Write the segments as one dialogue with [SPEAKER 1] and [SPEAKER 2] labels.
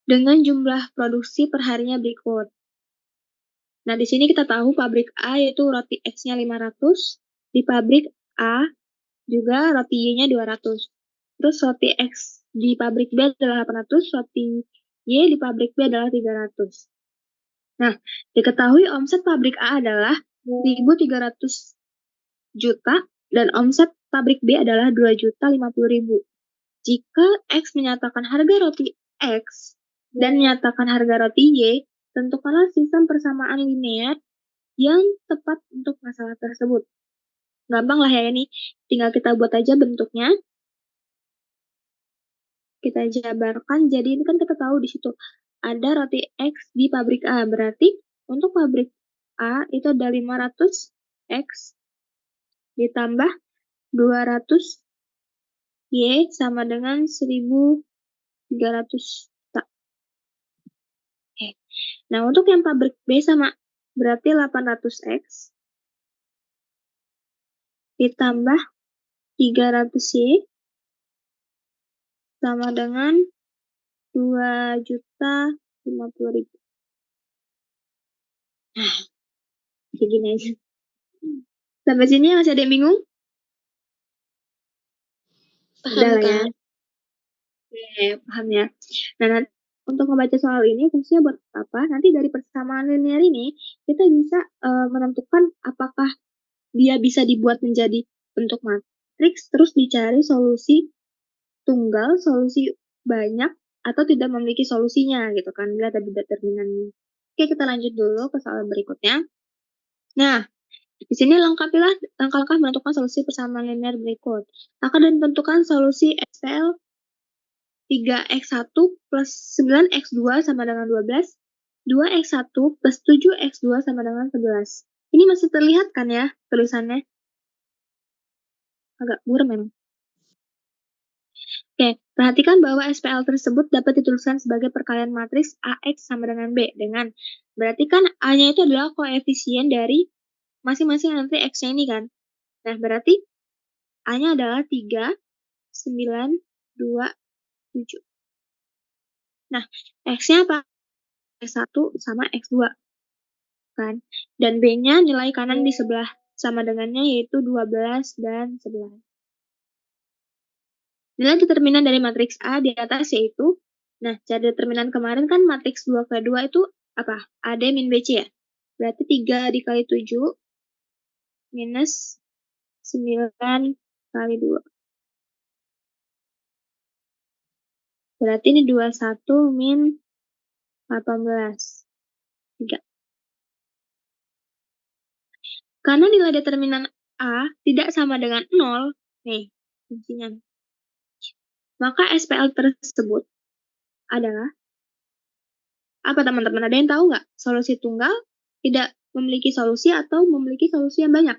[SPEAKER 1] dengan jumlah produksi per harinya berikut. Nah, di sini kita tahu pabrik A yaitu roti X-nya 500, di pabrik A juga roti Y-nya 200. Terus roti X di pabrik B adalah 800, roti Y di pabrik B adalah 300. Nah, diketahui omset pabrik A adalah 1.300 juta dan omset pabrik B adalah 2.050.000. Jika X menyatakan harga roti X dan menyatakan harga roti Y, tentukanlah sistem persamaan linear yang tepat untuk masalah tersebut. Gampang lah ya ini, tinggal kita buat aja bentuknya. Kita jabarkan, jadi ini kan kita tahu di situ ada roti X di pabrik A, berarti untuk pabrik A itu ada 500 X ditambah 200 Y sama dengan 1.300 juta. Oke. Nah, untuk yang pabrik B sama berarti 800 X ditambah 300 Y sama dengan 2.050.000. Nah, kayak gini aja. Sampai sini masih ada yang bingung? Udah
[SPEAKER 2] Paham,
[SPEAKER 1] lah ya.
[SPEAKER 2] Kak.
[SPEAKER 1] Oke, paham ya. Nah, nanti untuk membaca soal ini fungsinya buat apa? Nanti dari persamaan linear ini kita bisa menentukan apakah dia bisa dibuat menjadi bentuk matriks, terus dicari solusi tunggal, solusi banyak, atau tidak memiliki solusinya gitu kan, bila ada determinannya. Oke, kita lanjut dulu ke soal berikutnya. Nah, di sini lengkapilah langkah-langkah menentukan solusi persamaan linear berikut. Akan ditentukan solusi SPL 3x1 plus 9x2 sama dengan 12, 2x1 plus 7x2 sama dengan 11. Ini masih terlihat kan ya tulisannya? Agak buram memang. Oke, perhatikan bahwa SPL tersebut dapat dituliskan sebagai perkalian matriks AX sama dengan B dengan berarti kan A-nya itu adalah koefisien dari masing-masing nanti X-nya ini kan. Nah, berarti A-nya adalah 3, 9, 2, 7. Nah, X-nya apa? X1 sama X2 kan. Dan B-nya nilai kanan di sebelah sama dengannya yaitu 12 dan 11. Nilai determinan dari matriks A di atas yaitu, nah, cara determinan kemarin kan matriks 2 ke 2 itu apa? AD min BC ya? Berarti 3 dikali 7 minus 9 kali 2. Berarti ini 21 min 18. 3. Karena nilai determinan A tidak sama dengan 0, nih, kuncinya. Maka SPL tersebut adalah apa teman-teman? Ada yang tahu nggak? Solusi tunggal tidak memiliki solusi atau memiliki solusi yang banyak?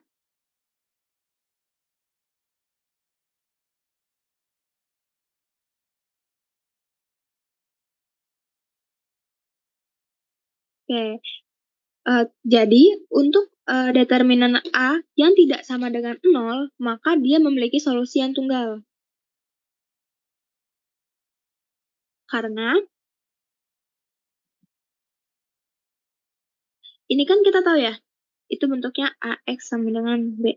[SPEAKER 1] Oke, jadi untuk determinan A yang tidak sama dengan 0, maka dia memiliki solusi yang tunggal. Karena ini kan kita tahu ya, itu bentuknya AX sama dengan B.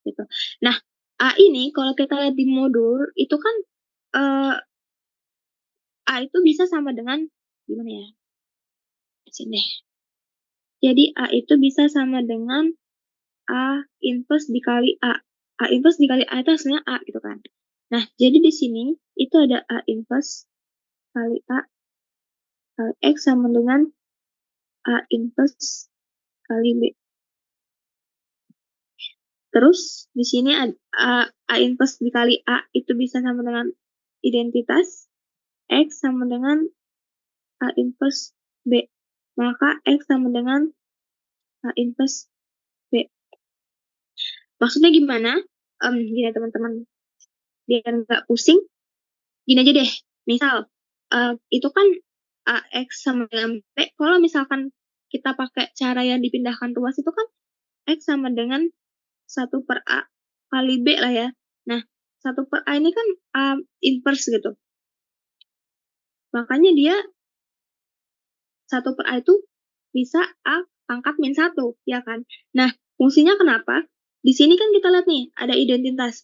[SPEAKER 1] Gitu. Nah, A ini kalau kita lihat di modul, itu kan A itu bisa sama dengan, gimana ya? Sini. Jadi A itu bisa sama dengan A inverse dikali A. A inverse dikali A itu hasilnya A gitu kan. Nah, jadi di sini itu ada A inverse kali A kali X sama dengan A inverse kali B. Terus di sini ada A inverse dikali A itu bisa sama dengan identitas X sama dengan A inverse B. Maka X sama dengan A inverse B. Maksudnya gimana? Gini teman-teman, biar nggak pusing, gini aja deh. Misal, itu kan AX sama dengan B. Kalau misalkan kita pakai cara yang dipindahkan ruas itu kan X sama dengan 1 per A kali B lah ya. Nah, 1 per A ini kan A inverse gitu. Makanya dia 1 per A itu bisa A pangkat min 1, ya kan? Nah, fungsinya kenapa? Di sini kan kita lihat nih, ada identitas.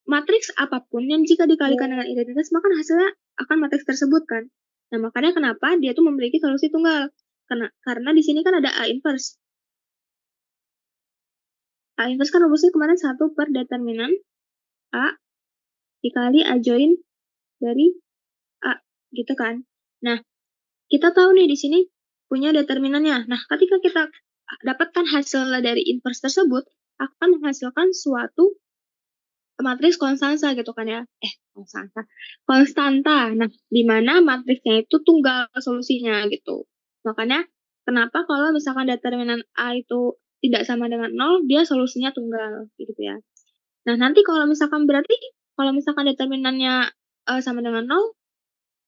[SPEAKER 1] Matriks apapun yang jika dikalikan dengan identitas, maka hasilnya akan matriks tersebut kan. Nah, makanya kenapa dia tuh memiliki solusi tunggal. Karena di sini kan ada A inverse. A inverse kan rumusnya kemarin 1 per determinan A dikali A join dari A, gitu kan. Nah, kita tahu nih di sini punya determinannya. Nah, ketika kita dapatkan hasil dari inverse tersebut, akan menghasilkan suatu matriks konstansa gitu kan ya. Konstanta. Nah, di mana matriksnya itu tunggal solusinya gitu. Makanya kenapa kalau misalkan determinan A itu tidak sama dengan 0, dia solusinya tunggal gitu ya. Nah, nanti kalau misalkan berarti kalau misalkan determinannya sama dengan 0,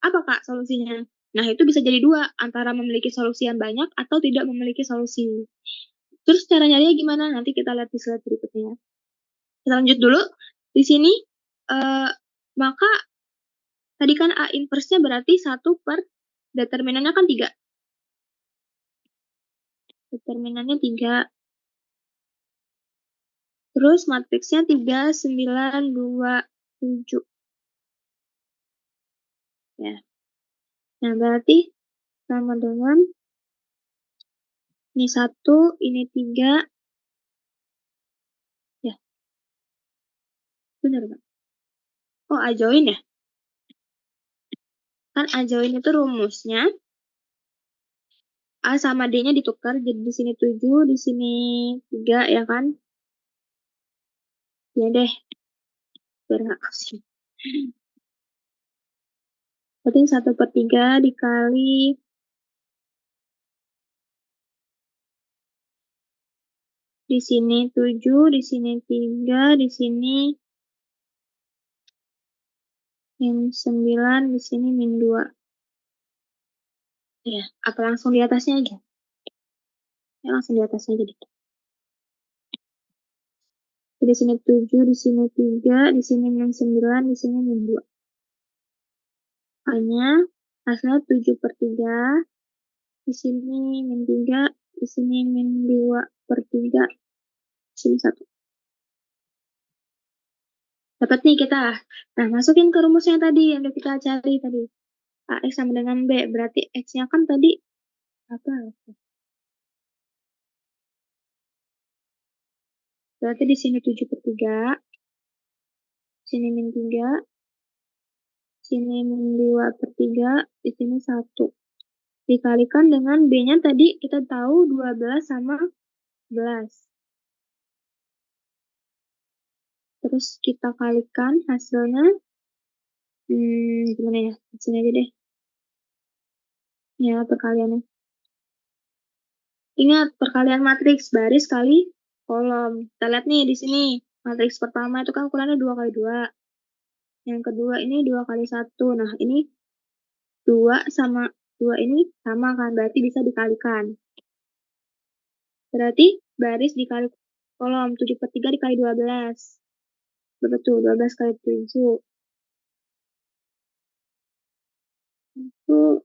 [SPEAKER 1] apa Kak solusinya? Nah, itu bisa jadi 2, antara memiliki solusi yang banyak atau tidak memiliki solusi. Terus cara nyarinya gimana? Nanti kita lihat di slide berikutnya ya. Kita lanjut dulu. Di sini, maka tadi kan A inverse-nya berarti 1 per determinannya kan 3. Determinannya 3. Terus matriksnya 3, 9, 2, 7. Ya. Nah, berarti sama dengan ini 1, ini 3. Ya, benar kan? Oh, A join ya? Kan A join itu rumusnya A sama D-nya ditukar, jadi di sini 7, di sini 3, ya kan? Ya deh, biar nggak pusing. Berarti 1 per 3 dikali di sini 7, di sini 3, di sini min 9, di sini min 2. Ya, apa langsung di atasnya aja? Ya, langsung di atasnya aja deh. Di sini 7, di sini 3, di sini min 9, di sini min 2. Hanya hasilnya 7 per 3, di sini min 3, di sini min 2 per 3, di sini 1. Dapat nih kita. Nah, masukin ke rumusnya tadi yang udah kita cari tadi. AX sama dengan B, berarti X-nya kan tadi apa? Berarti di sini 7 per 3, sini min 3, sini min 2 per 3, di sini 1. Dikalikan dengan B-nya tadi kita tahu 12 sama 11. Terus kita kalikan hasilnya, gimana ya? Di sini aja deh. Ya, perkaliannya. Ingat, perkalian matriks baris kali kolom. Kita lihat nih di sini. Matriks pertama itu kan ukurannya 2 kali 2. Yang kedua ini 2 kali 1. Nah, ini 2 sama 2 ini sama kan, berarti bisa dikalikan. Berarti baris dikali kolom, 7 per 3 dikali 12. Betul, 12 kali 7. Itu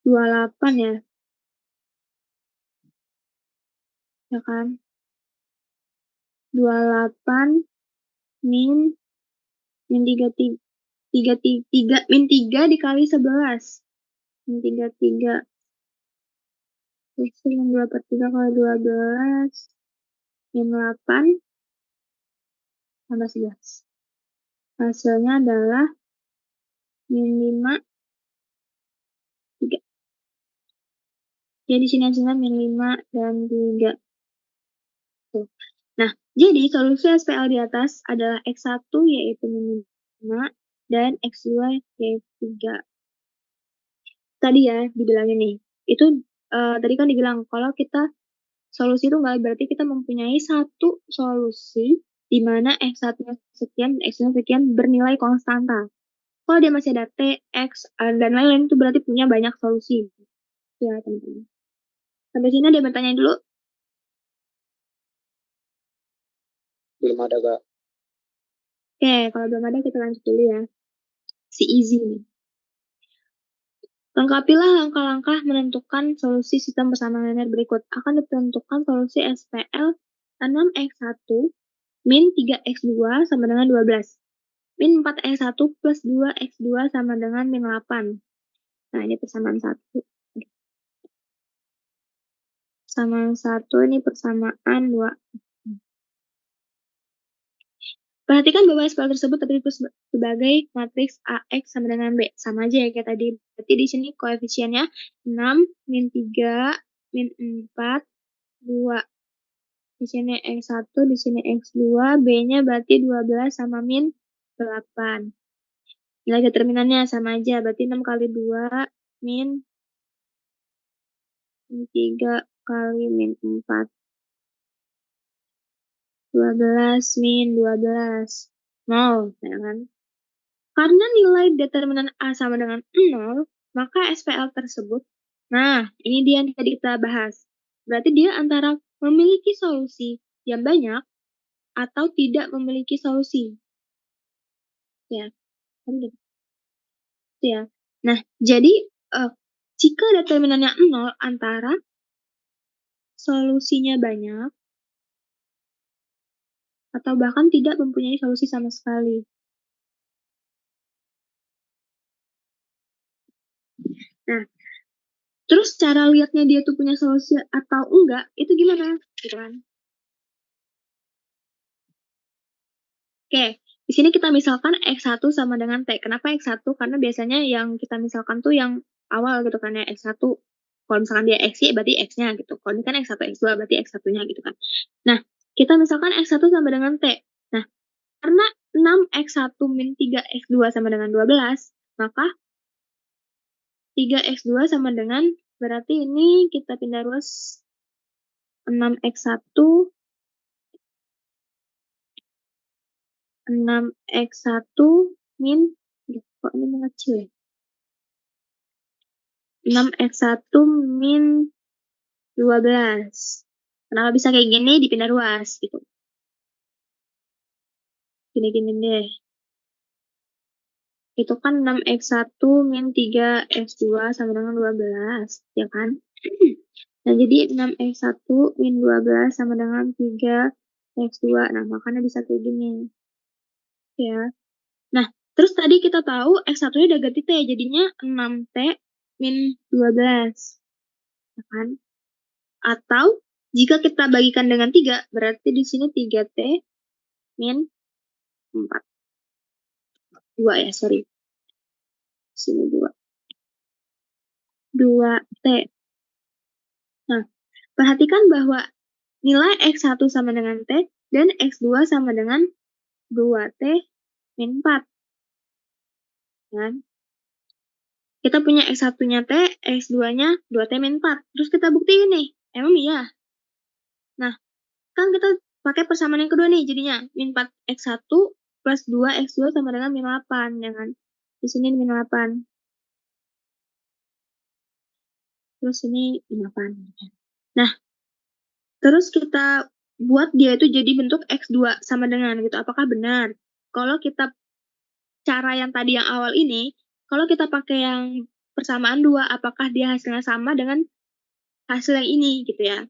[SPEAKER 1] 28 ya, ya kan? 28 min 3, 3, min 3 dikali 11. Min 3, 3. Terus min 2 per 3 kali 12. Min 8 tambah 11. Hasilnya adalah min 5, 3. Ya, di sini hasilnya min 5 dan 3. Tuh. Nah, jadi solusi SPL di atas adalah X1 yaitu min 5 dan X2 yaitu 3. Tadi ya dibilangin nih, itu tadi kan dibilang kalau kita solusi itu nggak berarti kita mempunyai satu solusi di mana X1 sekian, X2 sekian bernilai konstanta. Kalau dia masih ada T, X, dan lain-lain itu berarti punya banyak solusi. Ya, teman-teman. Sampai sini ada yang bertanya dulu? Belum ada, Kak. Oke, kalau belum ada kita lanjut dulu ya. Si easy nih. Lengkapilah langkah-langkah menentukan solusi sistem persamaan linear berikut. Akan ditentukan solusi SPL 6x1 min 3x2 sama dengan 12. Min 4x1 plus 2x2 sama dengan min 8. Nah, ini persamaan 1. Persamaan 1 ini persamaan 2. Perhatikan bahwa SPL tersebut tertulis sebagai matriks AX sama dengan B. Sama aja ya kayak tadi. Berarti di sini koefisiennya 6, min 3, min 4, 2. Di sini X1, di sini X2, B-nya berarti 12 sama min 8. Nilai determinannya sama aja, berarti 6 kali 2, min 3 kali min 4. 12 min 12. 0, ya kan? Karena nilai determinan A sama dengan 0, maka SPL tersebut, nah ini dia yang tadi kita bahas. Berarti dia antara memiliki solusi yang banyak atau tidak memiliki solusi. Ya, ya. Nah, jadi jika determinannya 0 antara solusinya banyak atau bahkan tidak mempunyai solusi sama sekali. Nah, terus cara lihatnya dia tuh punya solusi atau enggak, itu gimana? Gitu kan? Oke, di sini kita misalkan X1 sama dengan T. Kenapa X1? Karena biasanya yang kita misalkan tuh yang awal gitu kan ya, X1. Kalau misalkan dia X, berarti X-nya gitu. Kalau ini kan X1, X2, berarti X1-nya gitu kan. Nah, kita misalkan X1 sama dengan T. Nah, karena 6x1 min 3x2 sama dengan 12, maka 3x2 sama dengan, berarti ini kita pindah ruas 6x1, 6x1 min, kok ini mengecil ya? 6x1 min 12. Kenapa bisa kayak gini? Dipindah ruas gitu. Gini-gini deh. Itu kan 6x1 min 3x2 sama dengan 12, ya kan? Nah, jadi 6x1 min 12 sama dengan 3x2. Nah, makanya bisa kayak gini. Ya. Nah, terus tadi kita tahu x1-nya udah ganti T, jadinya 6T min 12. Ya kan? Atau, jika kita bagikan dengan 3, berarti di sini 3T min 4. 2 ya, sorry. Sini 2. 2T. Nah, perhatikan bahwa nilai X1 sama dengan T dan X2 sama dengan 2T min 4. Kan? Kita punya X1-nya T, X2-nya 2T min 4. Terus kita buktiin nih. Emang iya? Nah, kan kita pakai persamaan yang kedua nih jadinya. Min 4X1 plus 2X2 sama dengan min 8. Ya kan? Di sini min 8. Terus ini min 8. Nah, terus kita buat dia itu jadi bentuk X2 sama dengan gitu. Apakah benar? Kalau kita cara yang tadi yang awal ini, kalau kita pakai yang persamaan 2, apakah dia hasilnya sama dengan hasil yang ini gitu ya?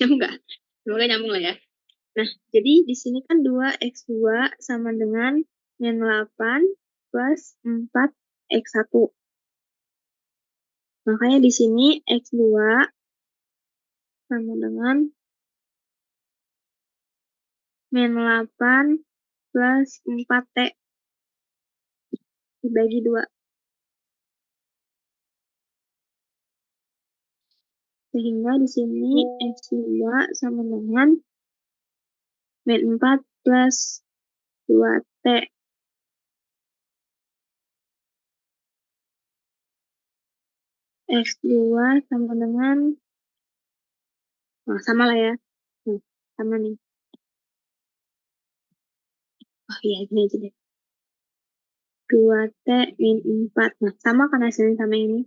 [SPEAKER 1] Nyambung nggak? Semoga nyambung lah ya. Nah, jadi di sini kan 2x2 sama dengan min 8 plus 4x1. Makanya di sini x2 sama dengan min 8 plus 4t dibagi 2. Sehingga di sini x2 sama dengan min 4 plus 2t. X2 sama dengan, nah sama lah ya. Sama nih. Oh iya, gini aja deh. 2T min 4. Nah, sama kan hasilnya sama ini.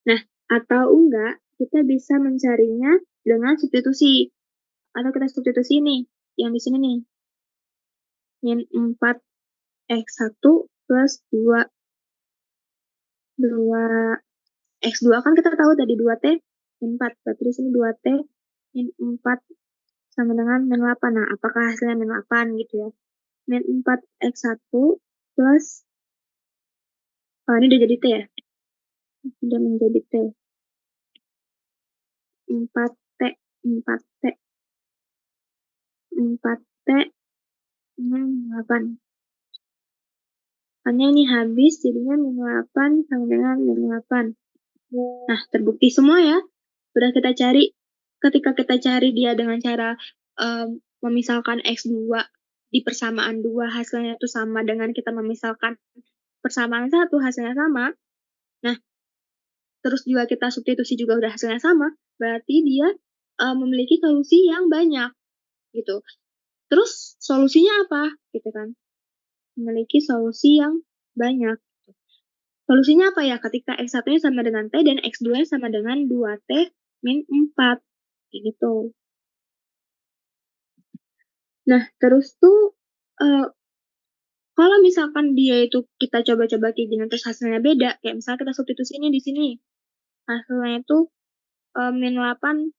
[SPEAKER 1] Nah, atau enggak, kita bisa mencarinya dengan substitusi. Atau kita substitusi nih, yang di sini nih. min 4 X1 plus 2 X2 kan kita tahu tadi 2T min 4. Berarti di sini 2T min 4 sama dengan min 8. Nah, apakah hasilnya min 8 gitu ya? Min 4 X1 plus, oh ini udah jadi T ya? Udah menjadi T. 4T, 4T, 4T min 8. Hanya ini habis, jadinya min 8 sama dengan min 8. Nah, terbukti semua ya. Udah kita cari. Ketika kita cari dia dengan cara memisalkan X2 di persamaan 2 hasilnya itu sama dengan kita memisalkan persamaan 1 hasilnya sama. Nah, terus juga kita substitusi juga udah hasilnya sama. Berarti dia memiliki solusi yang banyak gitu. Terus solusinya apa? Gitu kan. Memiliki solusi yang banyak. Solusinya apa ya? Ketika X1-nya sama dengan T dan X2-nya sama dengan 2T min 4. Gitu. Nah, terus tuh kalau misalkan dia itu kita coba-coba kayak gini terus hasilnya beda, kayak misalnya kita substitusi ini di sini. Hasilnya itu min 8,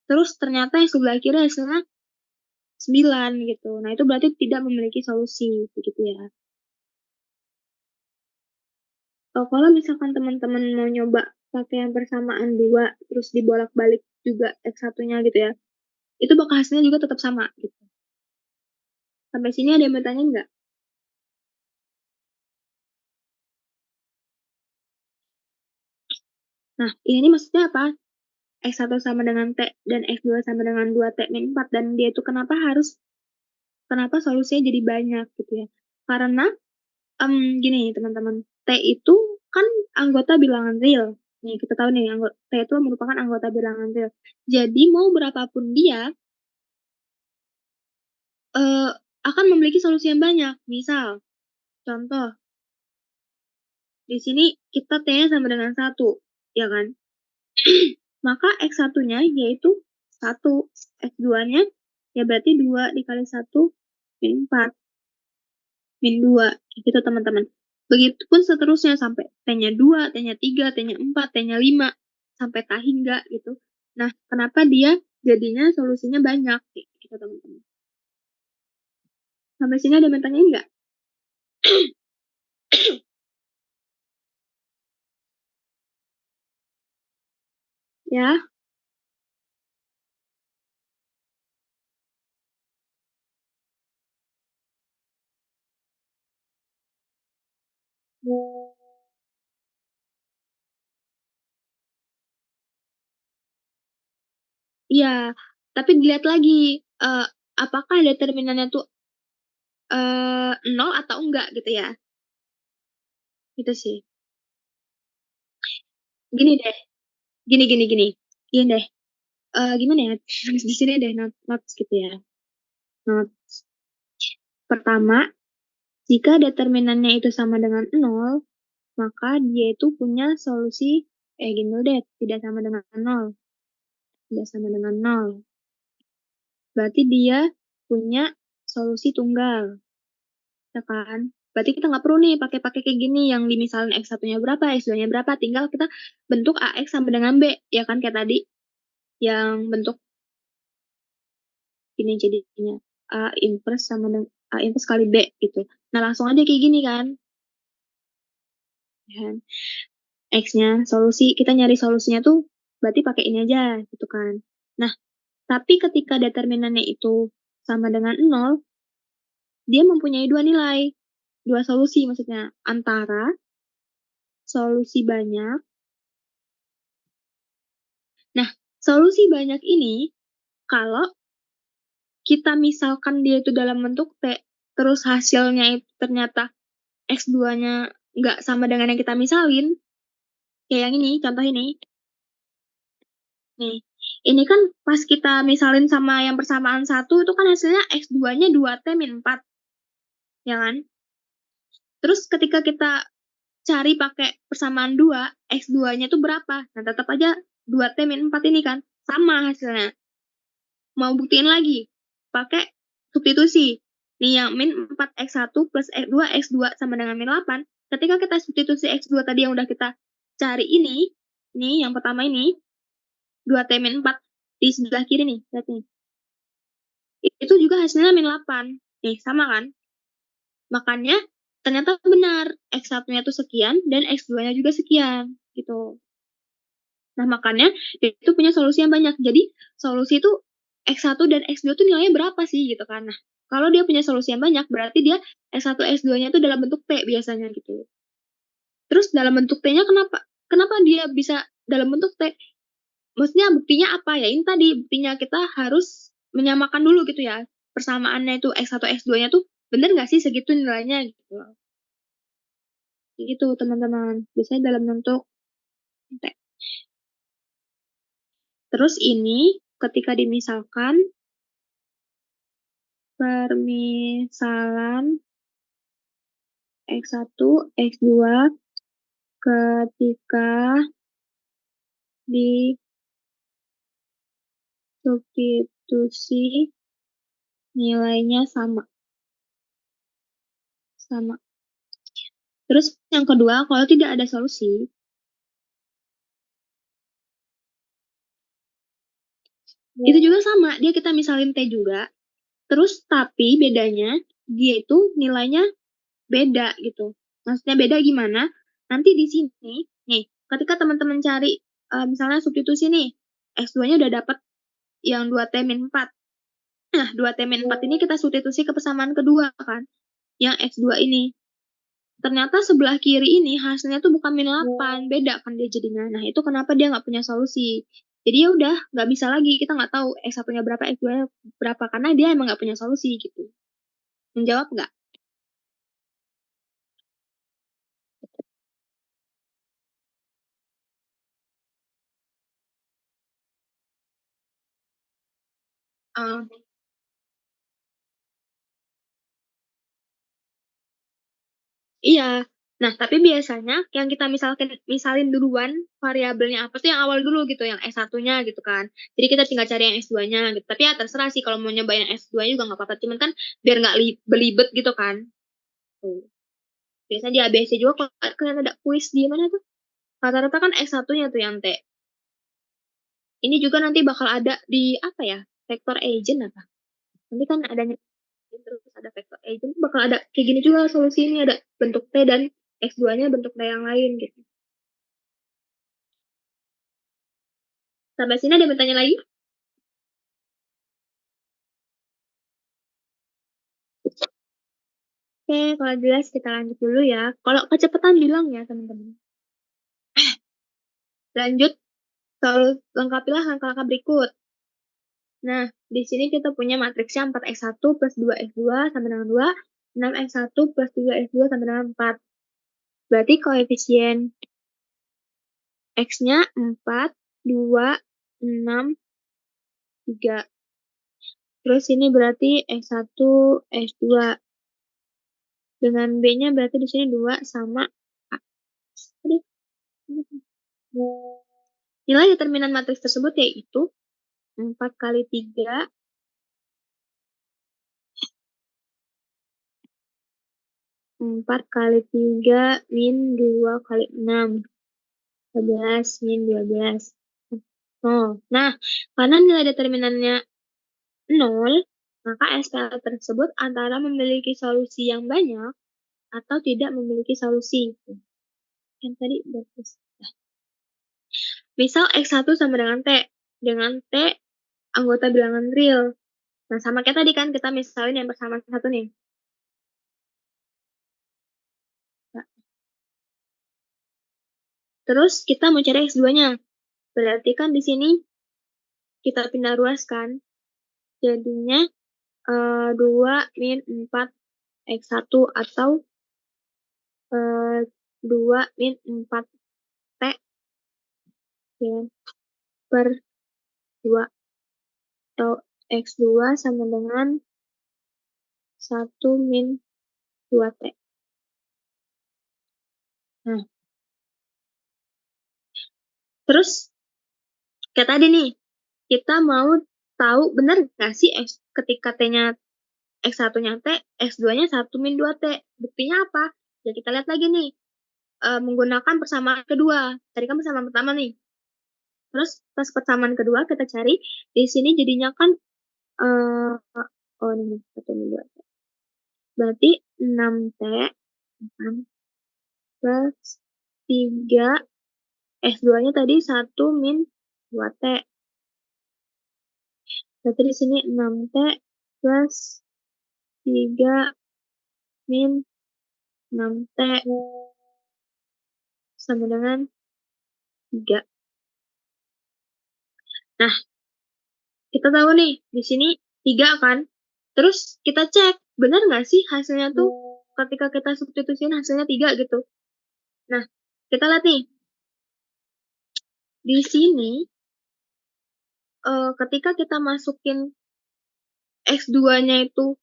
[SPEAKER 1] terus ternyata yang sebelah kiri hasilnya 9 gitu. Nah, itu berarti tidak memiliki solusi, begitu ya. Kalau misalkan teman-teman mau nyoba pakai yang persamaan 2, terus dibolak-balik juga X1-nya gitu ya, itu bakal hasilnya juga tetap sama gitu. Sampai sini ada yang bertanya nggak? Nah, ini maksudnya apa? X1 sama dengan T dan X2 sama dengan 2T min 4. Dan dia itu kenapa solusinya jadi banyak gitu ya. Karena, gini teman-teman, T itu kan anggota bilangan real. Nih, kita tahu nih, T itu merupakan anggota bilangan real. Jadi, mau berapapun dia, eh, akan memiliki solusi yang banyak. Misal, contoh, di sini kita T-nya sama dengan 1, ya kan? Maka X1-nya yaitu 1, X2-nya ya berarti 2 dikali 1 min 4, min 2, gitu teman-teman. Begitupun seterusnya sampai T-nya 2, T-nya 3, T-nya 4, T-nya 5, sampai T hingga gitu. Nah, kenapa dia jadinya solusinya banyak gitu teman-teman. Sampai sini ada yang bertanya nggak? Ya, iya. Tapi dilihat lagi, eh, apakah determinannya tuh 0 atau enggak gitu ya. Gitu sih. Gini deh, gini. Gini deh, gimana ya? Di sini deh notes gitu ya. Notes. Pertama, jika determinannya itu sama dengan 0, maka dia itu punya solusi gini deh, tidak sama dengan 0. Tidak sama dengan 0. Berarti dia punya solusi tunggal. Ya kan? Berarti kita nggak perlu nih pakai-pakai kayak gini yang dimisalin X1-nya berapa, X2-nya berapa. Tinggal kita bentuk AX sama dengan B. Ya kan kayak tadi. Yang bentuk ini jadinya A inverse sama dengan A inverse kali B gitu. Nah, langsung aja kayak gini kan. Ya kan? X-nya, solusi, kita nyari solusinya tuh berarti pakai ini aja gitu kan. Nah, tapi ketika determinannya itu sama dengan 0, dia mempunyai dua nilai. Dua solusi maksudnya. Antara solusi banyak. Nah, solusi banyak ini, kalau kita misalkan dia itu dalam bentuk T, terus hasilnya itu ternyata X2-nya nggak sama dengan yang kita misalin, kayak yang ini, contoh ini. Nih, ini kan pas kita misalin sama yang persamaan 1, itu kan hasilnya X2-nya 2T min 4, ya kan? Terus ketika kita cari pakai persamaan 2, X2-nya itu berapa? Nah, tetap aja 2T min 4 ini kan, sama hasilnya. Mau buktiin lagi, pakai substitusi. Nih yang min 4x1 plus x2, x2 sama dengan min 8. Ketika kita substitusi x2 tadi yang udah kita cari ini, nih yang pertama ini, 2t min 4 di sebelah kiri nih, lihat nih. Itu juga hasilnya min 8. Nih, sama kan? Makanya ternyata benar, x1-nya itu sekian dan x2-nya juga sekian, gitu. Nah, makanya dia itu punya solusi yang banyak. Jadi, solusi itu x1 dan x2 itu nilainya berapa sih, gitu kan. Nah, kalau dia punya solusi yang banyak, berarti dia x1, x2-nya itu dalam bentuk T biasanya, gitu. Terus dalam bentuk T-nya kenapa? Kenapa dia bisa dalam bentuk T? Maksudnya buktinya apa ya? Ini tadi buktinya kita harus menyamakan dulu gitu ya. Persamaannya itu x1, x2-nya tuh bener nggak sih segitu nilainya gitu. Gitu teman-teman. Biasanya dalam bentuk T. Terus ini ketika dimisalkan permisalan x1, x2 ketika disubstitusi nilainya sama. Sama. Terus yang kedua, kalau tidak ada solusi, itu juga sama. Dia kita misalin T juga. Terus tapi bedanya, dia itu nilainya beda gitu. Maksudnya beda gimana? Nanti di sini, nih, ketika teman-teman cari, misalnya substitusi nih, X2-nya udah dapat yang 2T min 4. Nah, 2T min 4 ini kita substitusi ke persamaan kedua kan, yang X2 ini. Ternyata sebelah kiri ini hasilnya tuh bukan min 8, beda kan dia jadinya. Nah, itu kenapa dia nggak punya solusi. Jadi ya udah, nggak bisa lagi, kita nggak tahu X1-nya berapa, X2-nya berapa, karena dia emang nggak punya solusi gitu. Menjawab nggak? Uh, Iya. Nah, tapi biasanya yang kita misalin duluan variabelnya apa tuh yang awal dulu gitu, yang S1-nya gitu kan. Jadi kita tinggal cari yang S2-nya gitu. Tapi ya terserah sih kalau mau nyobain yang S2 juga nggak apa-apa. Cuman kan biar nggak belibet gitu kan. Tuh. Biasanya di ABC juga kalau kalian ada kuis di mana tuh. Rata-rata kan S1-nya tuh yang T. Ini juga nanti bakal ada di apa ya? Vector agent apa? Nanti kan adanya terus ada vector agent bakal ada kayak gini juga solusi ini ada bentuk T dan X2-nya bentuk T yang lain gitu. Sampai sini ada yang bertanya lagi? Oke, kalau jelas kita lanjut dulu ya. Kalau kecepatan bilang ya teman-teman. Lanjut, lengkapilah langkah-langkah berikut. Nah, di sini kita punya matriksnya 4x1 plus 2x2 sama dengan 2, 6x1 plus 3x2 sama dengan 4. Berarti koefisien x-nya 4, 2, 6, 3. Terus ini berarti x1, x2. Dengan b-nya berarti di sini 2 sama A. Nilai determinan matriks tersebut yaitu 4 kali 3, 4 kali 3 min 2 kali 6. 12 min 12. Oh, nah, karena nilai determinannya 0, maka SPL tersebut antara memiliki solusi yang banyak atau tidak memiliki solusi. Yang tadi bagus. Misal X1 sama dengan T. Dengan T anggota bilangan real. Nah, sama kayak tadi kan kita misalin yang persamaan satu nih. Nah, terus kita mau cari X2-nya. Berarti kan di sini kita pindah ruaskan. Jadinya 2 min 4 X1 atau 2 min 4 T ya, per 2. Atau X2 sama dengan 1 min 2T. Nah, terus kayak tadi nih, kita mau tahu benar nggak sih ketika T-nya X1-nya T, X2-nya 1 min 2T. Buktinya apa? Ya kita lihat lagi nih, menggunakan persamaan kedua. Tadi kan persamaan pertama nih. Terus pas persamaan kedua kita cari, di sini jadinya kan, oh ini 1 min 2T. Berarti 6T kan, plus 3, X2-nya tadi 1 min 2T. Berarti di sini 6T plus 3 min 6T sama dengan 3. Nah, kita tahu nih, di sini 3 kan. Terus kita cek, benar nggak sih hasilnya tuh ketika kita substitusiin hasilnya 3 gitu. Nah, kita lihat nih. Di sini, ketika kita masukin X2-nya itu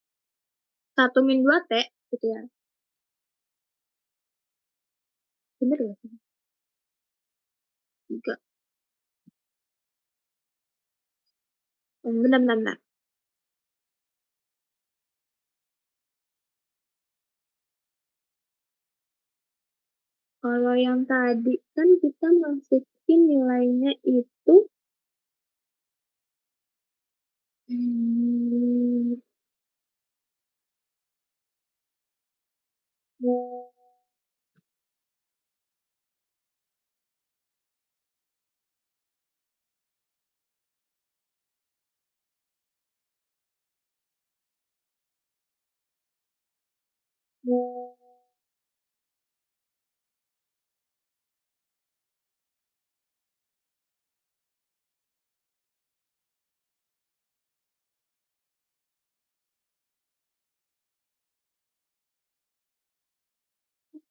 [SPEAKER 1] 1 min 2T, gitu ya. Bener nggak sih? 3. Bentar, bentar, bentar. Kalau yang tadi kan kita masukin nilainya itu hmm,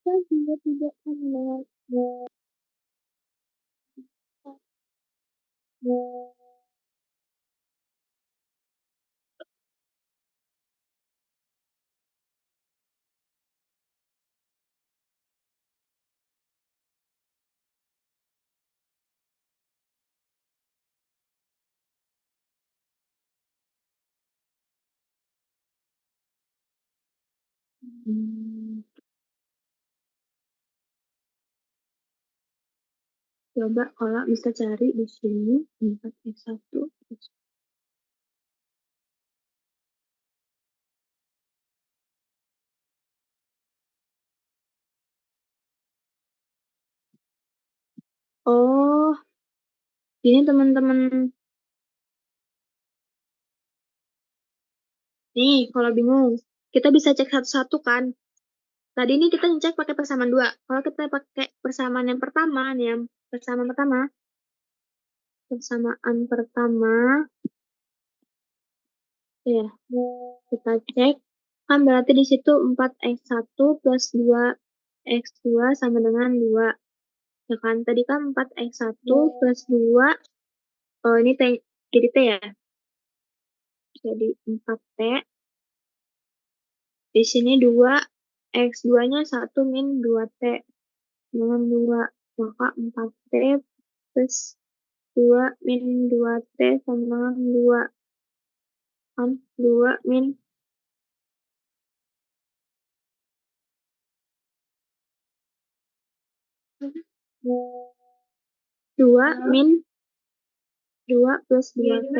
[SPEAKER 1] kita juga tidak sama dengan hmm, coba kalau bisa cari di sini 4x1. Oh, ini teman-teman. Nih, kalau bingung, kita bisa cek satu-satu kan. Tadi ini kita ngecek pakai persamaan 2. Kalau kita pakai persamaan yang pertama, nih yang persamaan pertama, ya, kita cek, kan berarti di situ 4x1 plus 2x2 sama dengan 2. Ya kan, tadi kan 4x1 plus 2, oh ini jadi T ya, jadi 4T. Di sini 2, X2-nya 1 min 2T dengan 2. Maka 4T plus 2 min 2T sama dengan 2. Kan 2 min 2 min 2 plus 2T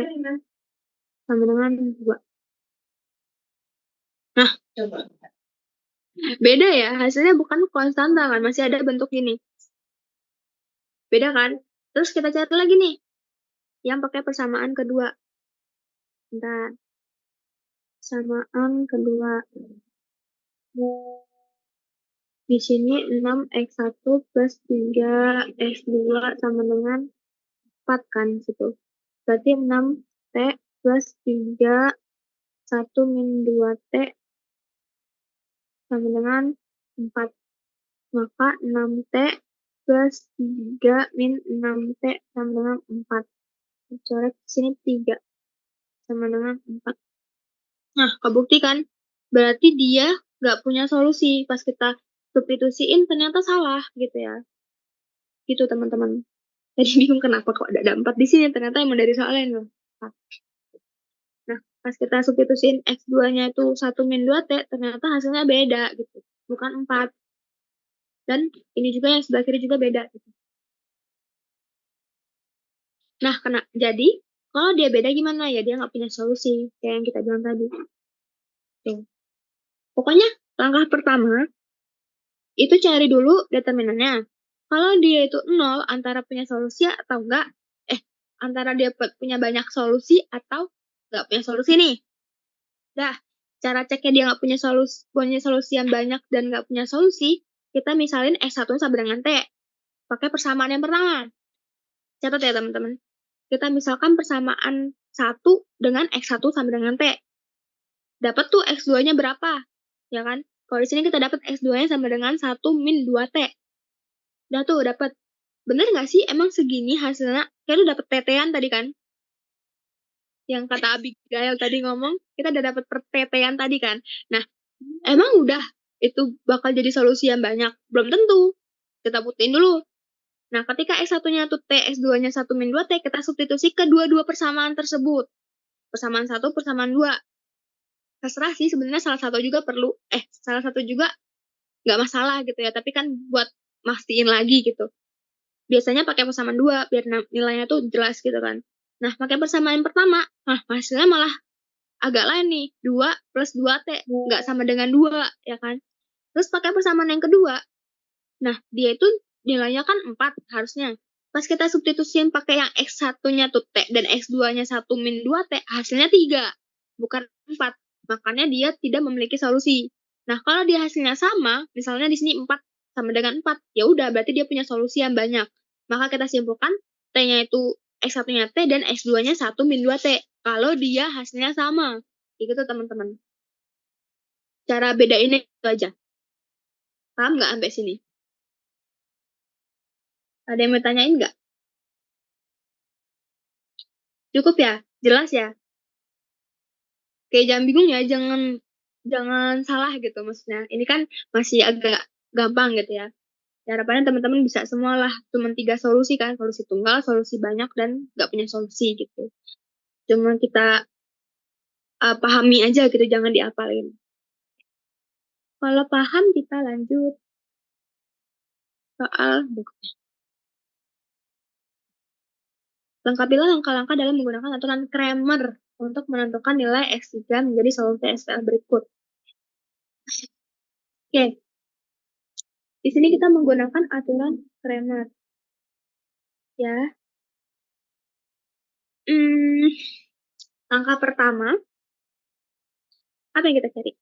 [SPEAKER 1] sama dengan 2. Nah, beda ya, hasilnya bukan konstanta kan, masih ada bentuk gini. Beda kan? Terus kita cari lagi nih, yang pakai persamaan kedua. Bentar. Persamaan kedua. Di sini 6x1 plus 3x2 sama dengan 4 kan situ. Berarti 6t plus 3, 1 min 2t sama dengan 4. Maka 6t plus 3 min 6t sama dengan 4. Coret di sini 3 sama dengan 4. Nah, kebukti kan? Berarti dia nggak punya solusi. Pas kita substitusiin ternyata salah gitu ya. Gitu teman-teman. Tadi bingung kenapa kok ada 4 di sini. Ternyata emang dari soalnya loh. Nah, Pas kita substitusiin X2-nya itu 1 min 2T, ternyata hasilnya beda gitu. Bukan 4. Dan ini juga yang sebelah kiri juga beda gitu. Nah, jadi kalau dia beda gimana ya? Dia nggak punya solusi kayak yang kita bilang tadi. Tuh. Pokoknya langkah pertama itu cari dulu determinannya. Kalau dia itu 0 antara punya solusi atau enggak, antara dia punya banyak solusi atau nggak punya solusi nih. Dah, cara ceknya dia nggak punya solusi yang banyak dan nggak punya solusi, kita misalin X1 sama dengan T. Pakai persamaan yang pertama. Catat ya teman-teman. Kita misalkan persamaan 1 dengan X1 sama dengan T. Dapat tuh X2-nya berapa? Ya kan? Kalau di sini kita dapat X2-nya sama dengan 1 min 2T. Udah tuh, dapat. Bener nggak sih? Emang segini hasilnya? Kayak lu dapet tetean tadi kan? Yang kata Abigail tadi ngomong, kita udah dapet pertetean tadi kan? Nah, emang udah itu bakal jadi solusi yang banyak? Belum tentu. Kita buktiin dulu. Nah, ketika X1-nya tuh T, X2-nya 1 min 2T, kita substitusi ke dua-dua persamaan tersebut. Persamaan 1, persamaan 2. Terserah sih, sebenarnya salah satu juga perlu, salah satu juga nggak masalah gitu ya, tapi kan buat mastiin lagi gitu. Biasanya pakai persamaan 2, biar nilainya tuh jelas gitu kan. Nah, pakai persamaan pertama, hasilnya malah agak lain nih, 2 plus 2T, nggak sama dengan 2, ya kan. Terus pakai persamaan yang kedua, nah dia itu nilainya kan 4 harusnya. Pas kita substitusiin pakai yang X1-nya tuh T dan X2-nya 1 min 2T, hasilnya 3, bukan 4. Makanya dia tidak memiliki solusi. Nah, kalau dia hasilnya sama, misalnya di sini 4 sama dengan 4, ya udah berarti dia punya solusi yang banyak. Maka kita simpulkan T-nya itu X1-nya T dan X2-nya 1 min 2T. Kalau dia hasilnya sama. Gitu teman-teman. Cara bedainnya itu aja. Paham nggak sampai sini? Ada yang mau tanyain nggak? Cukup ya? Jelas ya? Kayak jangan bingung ya, jangan jangan salah gitu maksudnya. Ini kan masih agak gampang gitu ya. Ya, harapannya teman-teman bisa semua lah. Cuma 3 solusi kan. Solusi tunggal, solusi banyak, dan nggak punya solusi gitu. Cuma kita pahami aja gitu, jangan diapalin. Kalau paham kita lanjut soal berikutnya. Lengkapilah langkah-langkah dalam menggunakan aturan Kramer untuk menentukan nilai X3 menjadi solusi SPL berikut. Oke, di sini kita menggunakan aturan Kramer. Ya, langkah pertama, apa yang kita cari?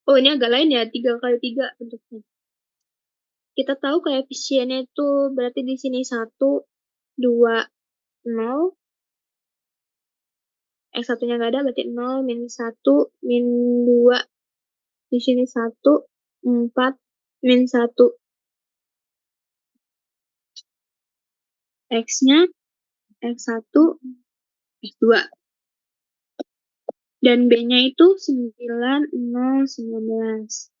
[SPEAKER 1] Oh, ini agak lain ya, 3 kali 3 bentuknya. Kita tahu koefisiennya itu berarti di sini 1, 2, 0. X1-nya nggak ada, berarti 0, min 1, min 2. Di sini 1, 4, min 1. X-nya, X1, X2. Dan B-nya itu 9, 0, 19.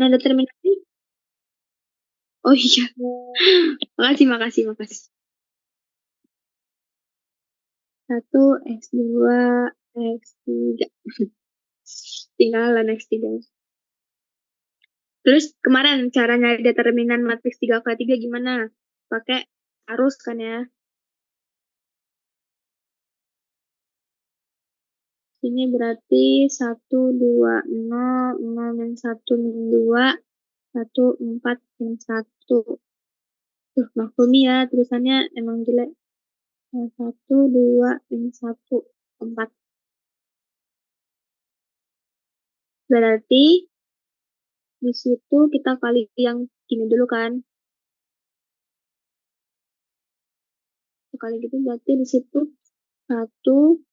[SPEAKER 1] Nah, determinasi. Oh iya. Makasih, makasih, makasih. 1, X2, X3. Tinggalan X3. Terus kemarin cara nyari determinan matriks 3 kali 3 gimana? Pakai arus kan ya. Ini berarti 1, 2, 0, 0 min 1 min 2, 1, 4 min 1. Tuh, maklumi ya, tulisannya emang jelek. 1, 2 min 1, 4. Berarti di situ kita kali yang gini dulu kan. Kali gitu berarti di situ 1,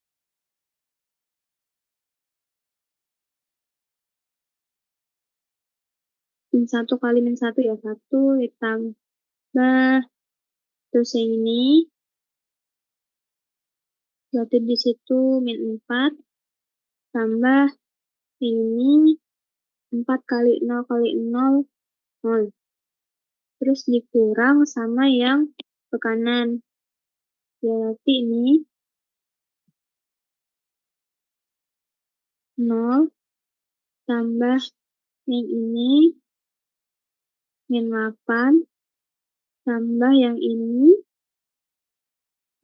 [SPEAKER 1] min 1 kali min 1 ya 1 ditambah terus yang ini berarti di situ min 4 tambah ini 4 kali 0 kali 0 0. Terus dikurang sama yang ke kanan. Berarti ini 0 tambah yang ini min 8 tambah yang ini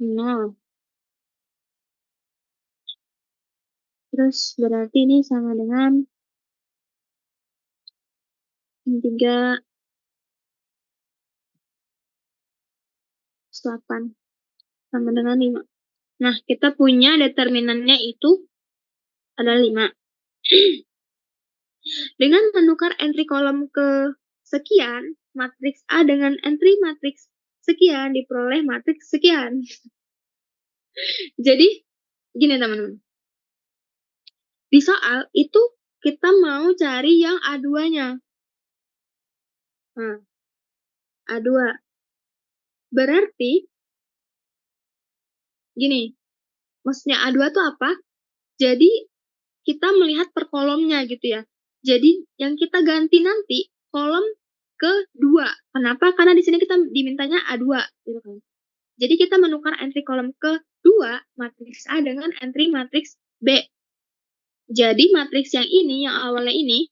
[SPEAKER 1] 0. Terus berarti ini sama dengan min 3 8 sama dengan 5. Nah, kita punya determinannya itu adalah 5. Dengan menukar entry kolom ke sekian, matriks A dengan entry matriks sekian diperoleh matriks sekian. Jadi, gini teman-teman. Di soal itu kita mau cari yang A2-nya. Nah, A2. Berarti, gini, maksudnya A2 itu apa? Jadi, kita melihat per kolomnya gitu ya. Jadi, yang kita ganti nanti kolom ke-2. Kenapa? Karena di sini kita dimintanya A2 gitu kan. Jadi kita menukar entry kolom ke-2 matriks A dengan entry matriks B. Jadi matriks yang ini, yang awalnya ini,